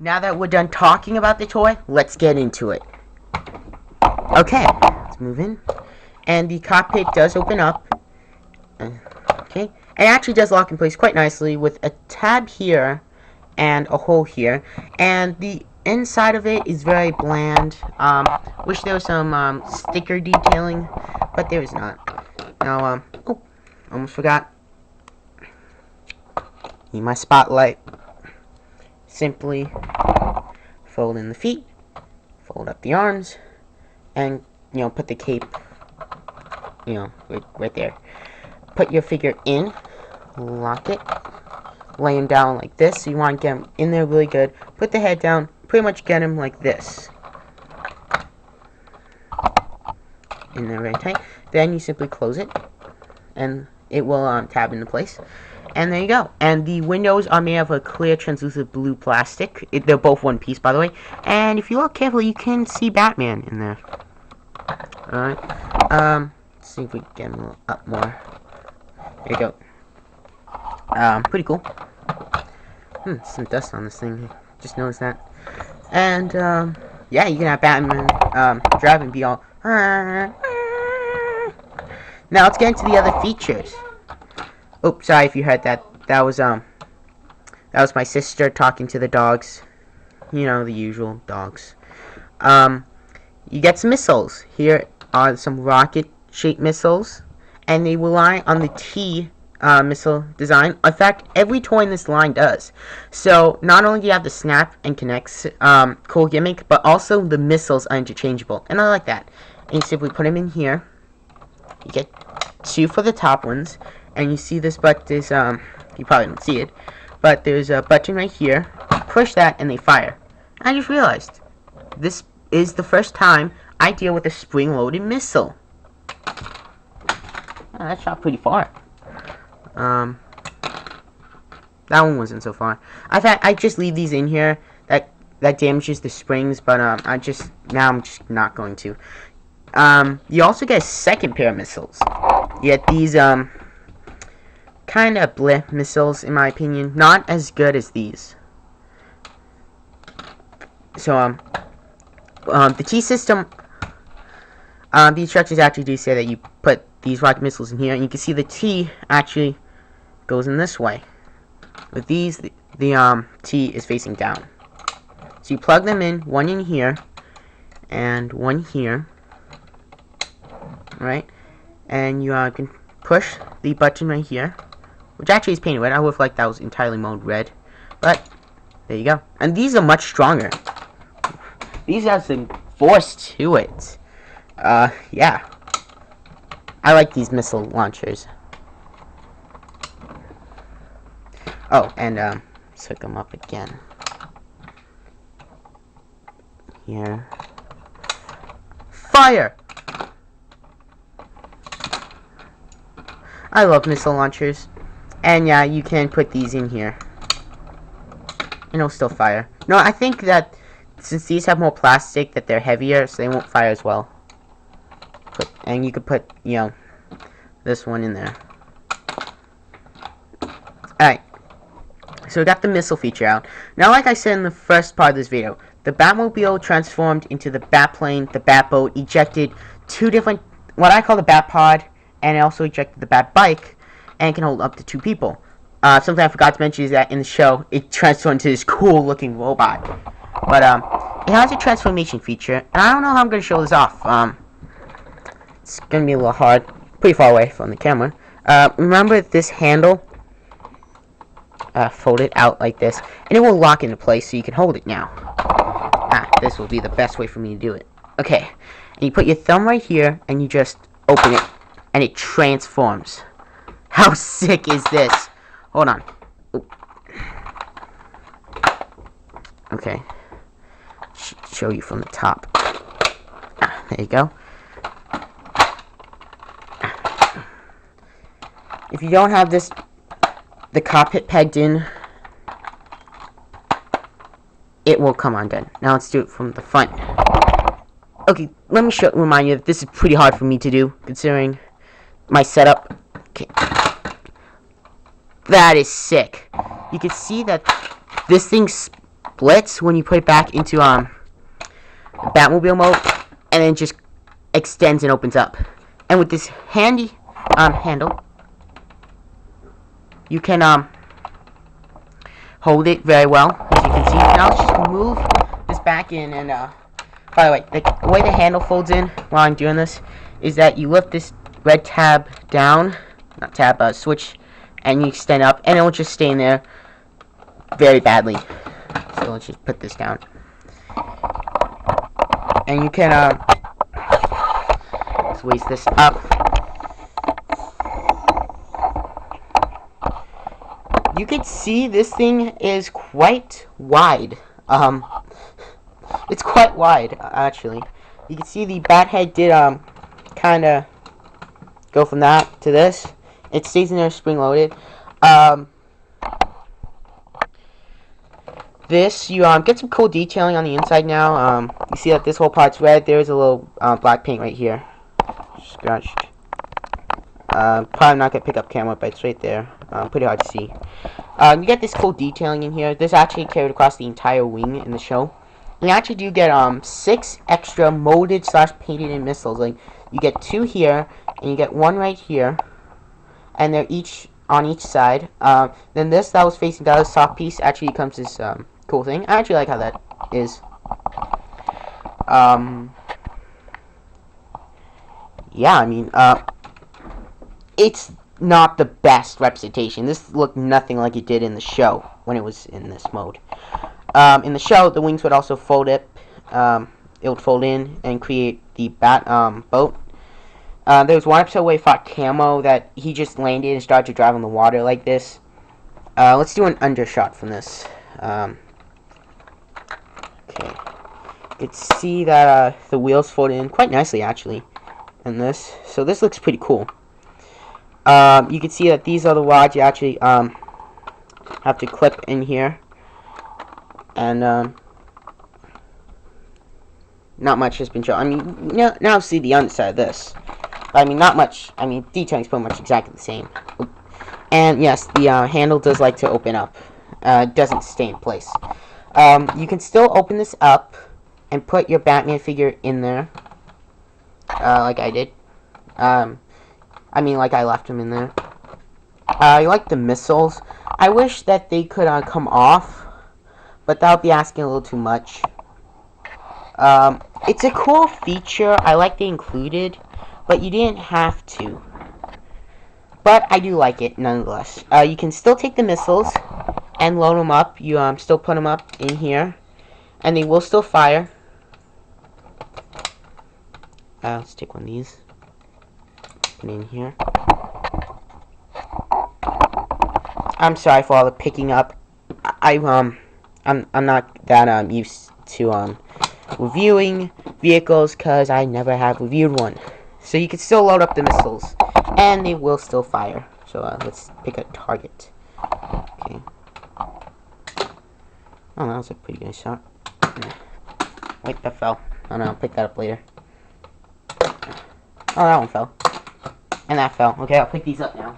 now that we're done talking about the toy, let's get into it. Okay, let's move in. And the cockpit does open up. Okay, it actually does lock in place quite nicely with a tab here and a hole here. And the inside of it is very bland. Wish there was some sticker detailing, but there is not. Now, oh, almost forgot. Need my spotlight. Simply fold in the feet, fold up the arms, and put the cape right there. Put your figure in, lock it, lay him down like this. So you want to get him in there really good. Put the head down, pretty much get him like this, in there very tight. Then you simply close it, and it will tab into place. And there you go. And the windows are made of a clear translucent blue plastic. They're both one piece, by the way. And if you look carefully, you can see Batman in there. Alright. Let's see if we can get him up more. There you go. Pretty cool. Some dust on this thing. Just noticed that. And, yeah, you can have Batman drive and be all... Now let's get into the other features. Oops, sorry if you heard that. That was my sister talking to the dogs. You know, the usual dogs. You get some missiles. Here are some rocket-shaped missiles, and they rely on the T missile design. In fact, every toy in this line does. So not only do you have the snap and connects cool gimmick, but also the missiles are interchangeable, and I like that. And you simply put them in here. You get 2 for the top ones. And you see this button is, you probably don't see it, but there's a button right here. Push that and they fire. I just realized, this is the first time I deal with a spring-loaded missile. Oh, that shot pretty far. That one wasn't so far. I just leave these in here. That damages the springs, but I'm just not going to. You also get a second pair of missiles. You get these kind of bleh missiles, in my opinion. Not as good as these. So, the T system, the instructions actually do say that you put these rocket missiles in here, and you can see the T actually goes in this way. With these, the T is facing down. So you plug them in, one in here, and one here, right? And you can push the button right here, which actually is painted red. I would have liked that was entirely mode red, but there you go. And these are much stronger. These have some force to it. Yeah. I like these missile launchers. Oh, and let's hook them up again. Here. Fire! I love missile launchers. And yeah, you can put these in here. And it'll still fire. No, I think that since these have more plastic, that they're heavier, so they won't fire as well. And you could put, this one in there. Alright. So we got the missile feature out. Now, like I said in the first part of this video, the Batmobile transformed into the Batplane, the Batboat, ejected 2 different, what I call the Batpod, and it also ejected the Batbike, and can hold up to 2 people. Something I forgot to mention is that in the show, it transformed into this cool looking robot. But it has a transformation feature, and I don't know how I'm going to show this off. It's going to be a little hard, pretty far away from the camera. Remember this handle? Fold it out like this, and it will lock into place so you can hold it now. This will be the best way for me to do it. Okay, and you put your thumb right here, and you just open it, and it transforms. How sick is this? Hold on. Ooh. Okay. Show you from the top. There you go. If you don't have the cockpit pegged in, it will come undone. Now let's do it from the front. Okay, let me remind you that this is pretty hard for me to do, considering my setup. Okay. That is sick. You can see that this thing splits when you put it back into Batmobile mode, and then just extends and opens up. And with this handy handle, you can hold it very well, as you can see. Now let's just move this back in. And by the way, the way the handle folds in while I'm doing this is that you lift this red tab down, not tab, switch, and you extend up, and it will just stay in there very badly. So let's just put this down. And you can squeeze this up. You can see this thing is quite wide. It's quite wide, actually. You can see the bat head did kind of go from that to this. It stays in there spring loaded. This, you get some cool detailing on the inside now. You see that this whole part's red. There's a little black paint right here, scratched. Probably not gonna pick up camera, but it's right there. Pretty hard to see. You get this cool detailing in here. This actually carried across the entire wing in the show. And you actually do get 6 extra molded / painted in missiles. Like, you get 2 here, and you get 1 right here, and they're each on each side. Then this that was facing the other soft piece actually becomes this cool thing. I actually like how that is. Yeah, I mean, it's not the best representation. This looked nothing like it did in the show when it was in this mode. In the show, the wings would also fold it. It would fold in and create the bat boat. There was one episode where he fought Camo that he just landed and started to drive on the water like this. Let's do an undershot from this. Okay. You can see that the wheels fold in quite nicely, actually, in this. So this looks pretty cool. You can see that these are the rods you actually have to clip in here. And not much has been shown. I mean, now see the underside of this. But, I mean, not much. I mean, detailing's pretty much exactly the same. And yes, the handle does like to open up. It doesn't stay in place. You can still open this up and put your Batman figure in there, like I did. I mean, like I left him in there. I like the missiles. I wish that they could come off, but that would be asking a little too much. It's a cool feature. I like they included, but you didn't have to. But I do like it nonetheless. You can still take the missiles and load them up. You still put them up in here, and they will still fire. Let's take one of these. Put it in here. I'm sorry for all the picking up. I'm not that used to reviewing vehicles because I never have reviewed one. So you can still load up the missiles, and they will still fire. So let's pick a target. Okay. Oh, that was a pretty good shot. Wait, that fell. Oh no, I'll pick that up later. Oh, that one fell. And that fell. Okay, I'll pick these up now.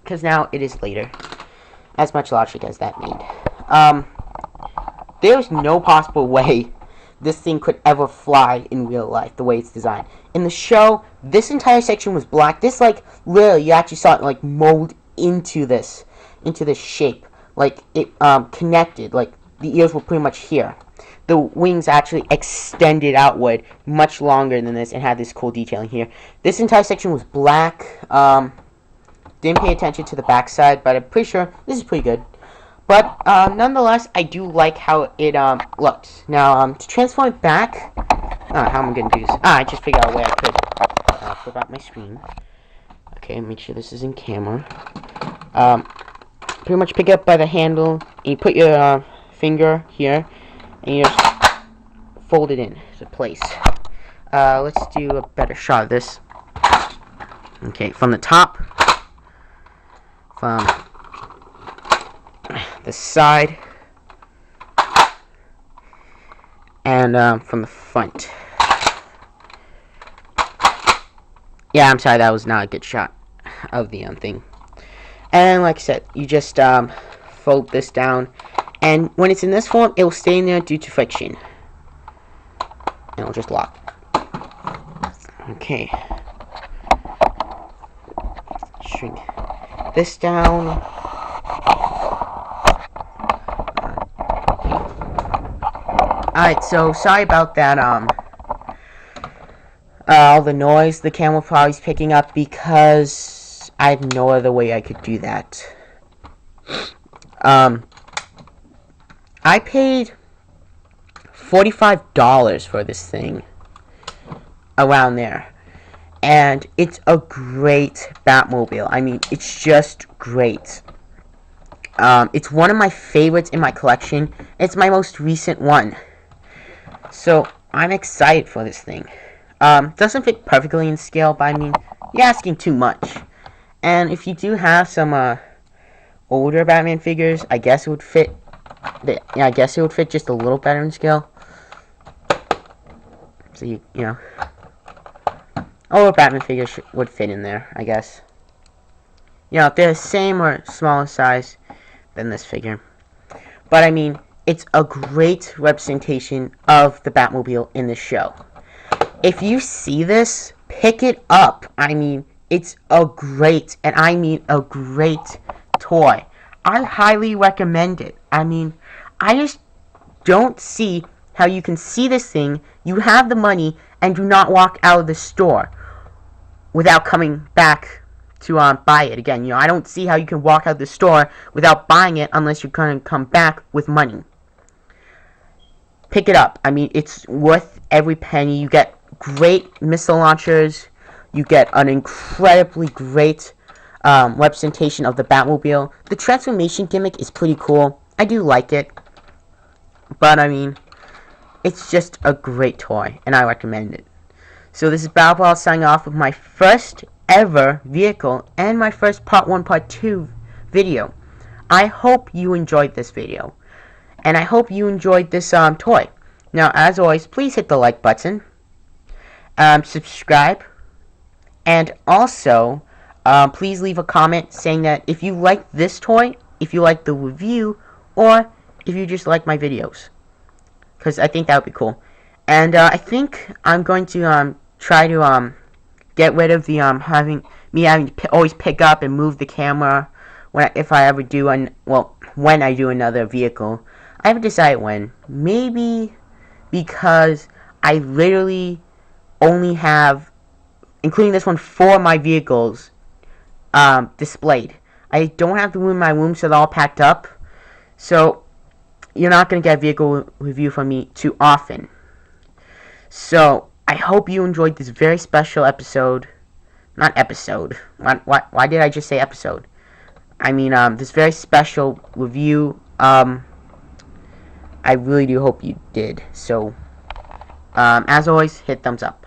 Because now it is later. As much logic as that made. There's no possible way this thing could ever fly in real life, the way it's designed. In the show, this entire section was black. This, like, literally, you actually saw it, like, mold into this shape. Like, it, connected. Like, the ears were pretty much here. The wings actually extended outward much longer than this and had this cool detailing here. This entire section was black. Didn't pay attention to the backside, but I'm pretty sure this is pretty good. But nonetheless, I do like how it looks. Now, to transform it back, how am I going to do this? I just figured out a way I could flip out my screen. Okay, make sure this is in camera. Pretty much pick it up by the handle, and you put your finger here, and you just fold it in to place. Let's do a better shot of this. Okay, from the top, from the side, and from the front. Yeah, I'm sorry, that was not a good shot of the thing. And like I said, you just fold this down, And when it's in this form, it will stay in there due to friction. And it'll just lock. Okay. Shrink this down. Alright, so sorry about that, all the noise the camera probably is picking up, because I had no other way I could do that. I paid $45 for this thing, around there, and it's a great Batmobile. I mean, it's just great. It's one of my favorites in my collection. It's my most recent one, so I'm excited for this thing. Doesn't fit perfectly in scale, but I mean, you're asking too much. And if you do have some older Batman figures, I guess it would fit. Yeah, I guess it would fit just a little better in scale. So you know, older Batman figures would fit in there, I guess. You know, if they're the same or smaller size than this figure. But I mean, it's a great representation of the Batmobile in the show. If you see this, pick it up. I mean, it's a great, and I mean a great toy. I highly recommend it. I mean, I just don't see how you can see this thing, you have the money, and do not walk out of the store without coming back to buy it again. You know, I don't see how you can walk out of the store without buying it unless you're going to come back with money. Pick it up. I mean, it's worth every penny. You get great missile launchers. You get an incredibly great representation of the Batmobile. The transformation gimmick is pretty cool. I do like it. But, I mean, it's just a great toy, and I recommend it. So, this is Batmobile signing off with my first ever vehicle and my first part 1, part 2 video. I hope you enjoyed this video. And I hope you enjoyed this toy. Now, as always, please hit the like button. Subscribe. And also, please leave a comment saying that if you like this toy, if you like the review, or if you just like my videos. Because I think that would be cool. And I think I'm going to try to get rid of the having to always pick up and move the camera if I ever do when I do another vehicle. I haven't decided when. Maybe because I literally only have, including this one, 4 of my vehicles displayed. I don't have the room in my room, so they're all packed up. So you're not going to get a vehicle review from me too often. So I hope you enjoyed this very special episode. Not episode. Why did I just say episode? I mean, this very special review. I really do hope you did. So, as always, hit thumbs up.